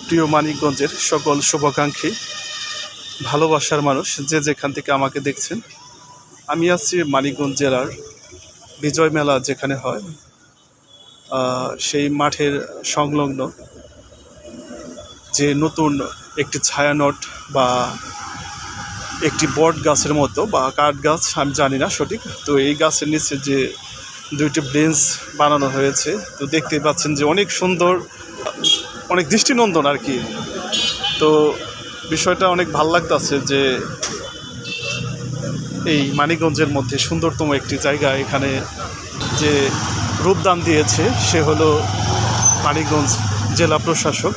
প্রিয় মানিকগঞ্জের সকল শুভাকাঙ্ক্ষী ভালোবাসার মানুষ যে যেখান থেকে আমাকে দেখছেন, আমি আছি মানিকগঞ্জ জেলার বিজয় মেলা যেখানে হয় সেই মাঠের সংলগ্ন যে নতুন একটি ছায়ানট বা একটি বট গাছের মতো বা কাঠ গাছ, আমি জানি না সঠিক, তো এই গাছের নিচে যে দুইটি বেঞ্চ বানানো হয়েছে, তো দেখতেই পাচ্ছেন যে অনেক সুন্দর, অনেক দৃষ্টিনন্দন আর কি। তো বিষয়টা অনেক ভাল লাগতেছে যে এই মানিকগঞ্জের মধ্যে সুন্দরতম একটি জায়গা এখানে যে রূপদান দিয়েছে সে হলো মানিকগঞ্জ জেলা প্রশাসক।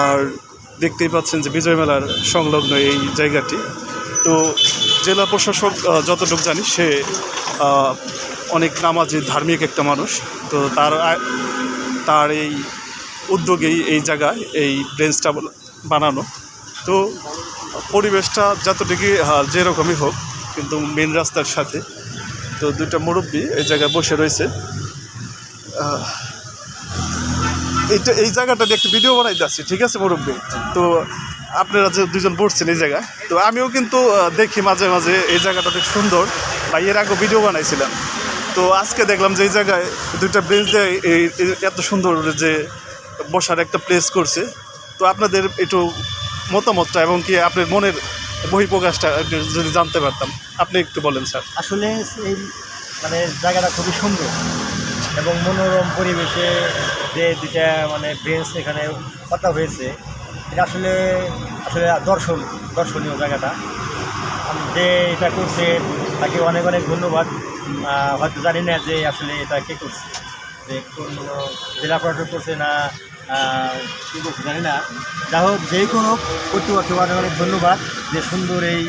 আর দেখতেই পাচ্ছেন যে বিজয় মেলার সংলগ্ন এই জায়গাটি। তো জেলা প্রশাসক যতটুকু জানি সে অনেক নামাজি ধার্মিক একটা মানুষ, তো তার এই উদ্যোগেই এই জায়গায় এই ব্রেঞ্চটা বানানো। তো পরিবেশটা যতটুকু যেরকমই হোক, কিন্তু মেন রাস্তার সাথে তো দুইটা মুরব্বি এই জায়গায় বসে রয়েছে। এই জায়গাটা নিয়ে একটু ভিডিও বানাই যাচ্ছি, ঠিক আছে মুরব্বি? তো আপনারা যে দুজন বসছেন এই জায়গায়, তো আমিও কিন্তু দেখি মাঝে মাঝে এই জায়গাটা অনেক সুন্দর, বা এর আগে ভিডিও বানাইছিলাম। তো আজকে দেখলাম যে এই জায়গায় দুইটা বেঞ্চ দিয়ে এত সুন্দর যে বসার একটা প্লেস করছে। তো আপনাদের একটু মতামতটা এবং কি আপনার মনের বহিঃপ্রকাশটা যদি জানতে পারতাম, আপনি একটু বলেন স্যার। আসলে এই জায়গাটা খুবই সুন্দর এবং মনোরম পরিবেশে যে দুইটা বেঞ্চ এখানে পাতা হয়েছে, এটা আসলে আসলে দর্শনীয় জায়গাটা। যে এটা করছে তাকে অনেক অনেক ধন্যবাদ। হয়তো জানি না যে আসলে এটা কে করছে, যে কোন জেলা প্রশাসক করছে না কী করছে জানি না। যা হোক, যে কোনো কর্তৃপক্ষকে অনেক অনেক ধন্যবাদ যে সুন্দর এই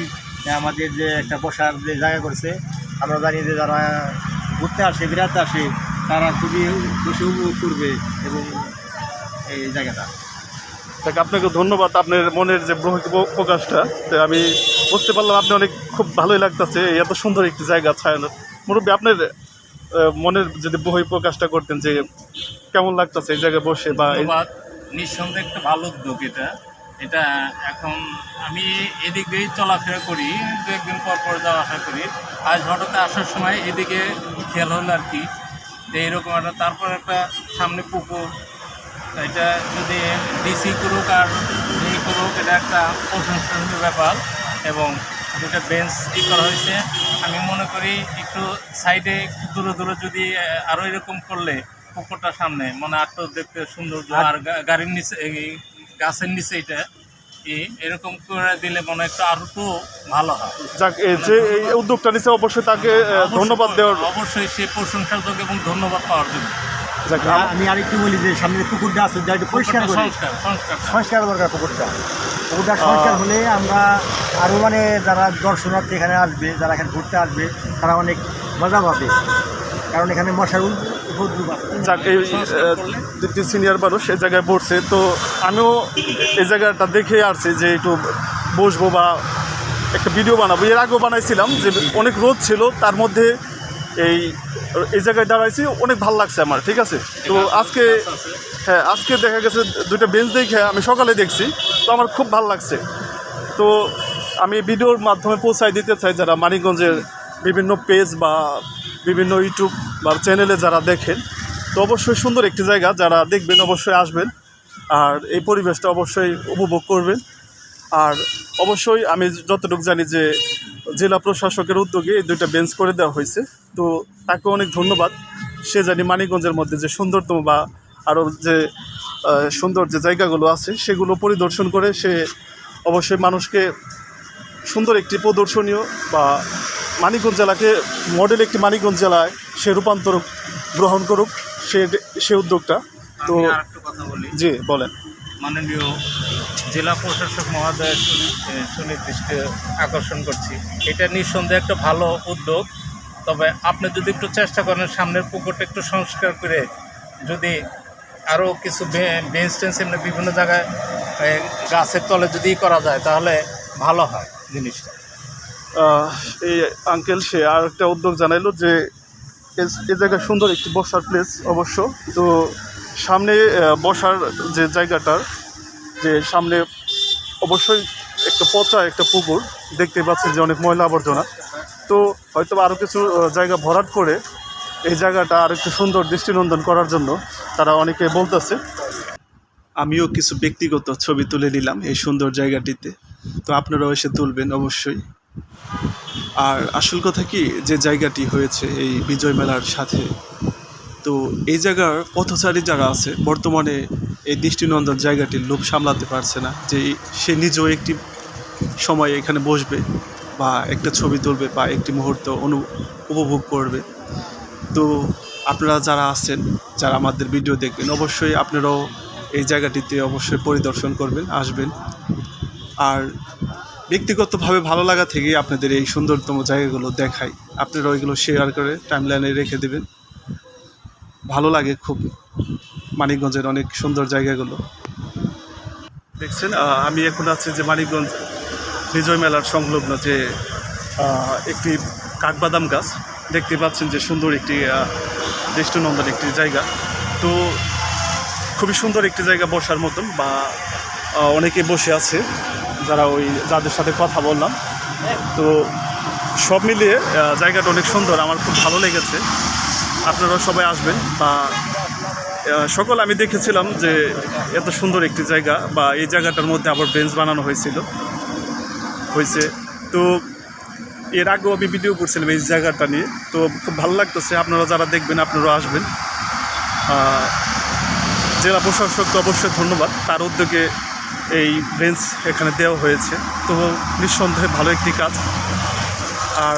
আমাদের যে একটা বসার যে জায়গা করছে। আমরা জানি যে যারা ঘুরতে আসে, বেড়াতে আসে, তারা খুবই বেশি উপভোগ করবে এবং এই জায়গাটা। তাকে আপনাকে ধন্যবাদ, আপনার মনের যে প্রকাশটা তো আমি বুঝতে পারলাম। আপনি অনেক খুব ভালোই লাগতেছে এত সুন্দর একটি জায়গা ছায়ানো। মুরব্বী, আপনার মনের যদি বহিঃপ্রকাশটা করতেন যে কেমন লাগতেছে এই জায়গায় বসে? বা নিঃসন্দেহে একটা ভালো উদ্যোগ এটা এখন আমি এদিক দিয়েই চলাফেরা করি, দু একদিন পর পর যাওয়া আসা করি। আজ হঠাৎ আসার সময় এদিকে খেয়াল হলো আর কি, যে এইরকম একটা, তারপর একটা সামনে পুকুর। এটা যদি ডিসি করুক আর যেই করুক, এটা একটা প্রশংসনীয় ব্যাপার। এবং দুটো বেঞ্চ করা হয়েছে, আমি মনে করি একটু সাইডে দূরে দূরে যদি আরও এরকম করলে পুকুরটার সামনে আরও দেখতে সুন্দর, আর গাড়ির নিচে গাছের নিচে এটা এরকম করে দিলে একটু আরও তো ভালো হয়। যাক, যে এই উদ্যোগটা নিচ্ছে অবশ্যই তাকে ধন্যবাদ দেওয়ার, অবশ্যই সে প্রশংসার যোগ্য এবং ধন্যবাদ পাওয়ার জন্য। আমি আরেকটু বলি যে সামনে পুকুরটা আছে, একটু পরিষ্কার সংস্কার দরকার। পুকুরটা সংস্কার হলে আমরা আরও যারা দর্শনার্থী এখানে আসবে, যারা এখানে ঘুরতে আসবে, তারা অনেক মজা পাবে, কারণ এখানে মশার উপদ্রব আছে। যাক, এই দুটি সিনিয়র মানুষ এই জায়গায় পড়ছে, তো আমিও এই জায়গাটা দেখে আসছি যে একটু বসবো বা একটা ভিডিও বানাবো। এর আগেও বানাইছিলাম যে অনেক রোদ ছিল, তার মধ্যে এই জায়গায় দাঁড়াইছি, অনেক ভালো লাগছে আমার, ঠিক আছে। তো আজকে দেখা গেছে দুইটা বেঞ্চ দেখে আমি সকালে দেখছি, তো আমার খুব ভালো লাগছে। তো আমি ভিডিওর মাধ্যমে পৌঁছায় দিতে চাই যারা মানিকগঞ্জের বিভিন্ন পেজ বা বিভিন্ন ইউটিউব বা চ্যানেলে যারা দেখেন, তো অবশ্যই সুন্দর একটি জায়গা, যারা দেখবেন অবশ্যই আসবেন আর এই পরিবেশটা অবশ্যই উপভোগ করবেন। আর অবশ্যই আমি যতটুকু জানি যে জেলা প্রশাসকের উদ্যোগে এই দুইটা বেঞ্চ করে দেওয়া হয়েছে, তো তাকে অনেক ধন্যবাদ। সে জানি মানিকগঞ্জের মধ্যে যে সুন্দরতম বা আরও যে সুন্দর যে জায়গাগুলো আছে সেগুলো পরিদর্শন করে সে অবশ্যই মানুষকে সুন্দর একটি প্রদর্শনীয় বা মানিকগঞ্জ জেলাকে মডেল একটি মানিকগঞ্জ জেলায় সে রূপান্তর গ্রহণ করুক, সে উদ্যোগটা। তো কথা বলি, জি বলেন। মাননীয় জেলা প্রশাসক মহোদয়ের সুনির্দিষ্ট আকর্ষণ করছি, এটা নিঃসন্দেহে একটা ভালো উদ্যোগ। তবে আপনি যদি একটু চেষ্টা করেন সামনের পুকুরটা একটু সংস্কার করে যদি আরও কিছু বেঞ্চ টেঞ্চ এমনি বিভিন্ন জায়গায় গাছের তলে যদি করা যায় তাহলে ভালো হয় জিনিসটা। এই আঙ্কেল সে আর একটা উদ্যোগ জানাইলো যে এই জায়গায় সুন্দর একটি বসার প্লেস অবশ্য। তো সামনে বসার যে জায়গাটার যে সামনে অবশ্যই একটা পচা একটা পুকুর, দেখতে পাচ্ছেন যে অনেক ময়লা আবর্জনা। তো হয়তো আরও কিছু জায়গা ভরাট করে এই জায়গাটা আর একটু সুন্দর দৃষ্টিনন্দন করার জন্য তারা অনেকে বলতেছে। আমিও কিছু ব্যক্তিগত ছবি তুলে নিলাম এই সুন্দর জায়গাটিতে, তো আপনারাও এসে তুলবেন অবশ্যই। আর আসল কথা কি, যে জায়গাটি হয়েছে এই বিজয় মেলার সাথে, তো এই জায়গার পথচারী যারা আছে বর্তমানে এই দৃষ্টিনন্দন জায়গাটির লোভ সামলাতে পারছে না, যে সে নিজেও একটি সময় এখানে বসবে বা একটা ছবি তুলবে বা একটি মুহূর্ত উপভোগ করবে। তো আপনারা যারা আছেন, যারা আমাদের ভিডিও দেখবেন, অবশ্যই আপনারাও এই জায়গাটিতে অবশ্যই পরিদর্শন করবেন, আসবেন। আর ব্যক্তিগতভাবে ভালো লাগা থেকেই আপনাদের এই সুন্দরতম জায়গাগুলো দেখাই, আপনারা ওইগুলো শেয়ার করে টাইমলাইনে রেখে দেবেন। ভালো লাগে খুব মানিকগঞ্জের অনেক সুন্দর জায়গাগুলো দেখছেন। আমি এখন আছি যে মানিকগঞ্জ বিজয় মেলার সংলগ্ন যে একটি কাঠবাদাম গাছ, দেখতে পাচ্ছেন যে সুন্দর একটি দৃষ্টিনন্দন একটি জায়গা। তো খুবই সুন্দর একটি জায়গা বসার মতন, বা অনেকে বসে আছে যারা যাদের সাথে কথা বললাম। তো সব মিলিয়ে জায়গাটা অনেক সুন্দর, আমার খুব ভালো লেগেছে। আপনারাও সবাই আসবেন। বা সকল আমি দেখেছিলাম যে এত সুন্দর একটি জায়গা, বা এই জায়গাটার মধ্যে আবার বেঞ্চ বানানো হয়েছে। তো এর আগেও আমি ভিডিও করছিলাম এই জায়গাটা নিয়ে, তো খুব ভালো লাগতেছে। আপনারা যারা দেখবেন আপনারাও আসবেন। জেলা প্রশাসককে অবশ্যই ধন্যবাদ, তার উদ্যোগে এই বেঞ্চ এখানে দেওয়া হয়েছে। তো নিঃসন্দেহে ভালো একটি কাজ। আর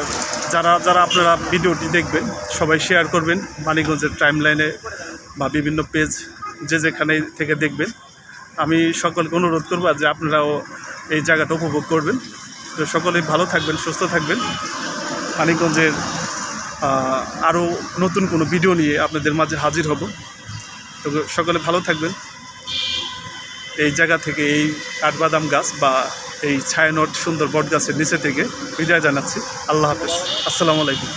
যারা আপনারা ভিডিওটি দেখবেন সবাই শেয়ার করবেন মানিকগঞ্জের টাইমলাইনে বা বিভিন্ন পেজ, যেখানে থেকে দেখবেন। আমি সকলকে অনুরোধ করব যে আপনারাও এই জায়গাটা উপভোগ করবেন। তো সকলেই ভালো থাকবেন, সুস্থ থাকবেন। মানিকগঞ্জের আরও নতুন কোনো ভিডিও নিয়ে আপনাদের মাঝে হাজির হব। তো সকলে ভালো থাকবেন। এই জায়গা থেকে, এই কাঠবাদাম গাছ বা এই ছায়ানট সুন্দর বট গাছের নিচে থেকে বিদায় জানাচ্ছি। আল্লাহ হাফেজ, আসসালামু আলাইকুম।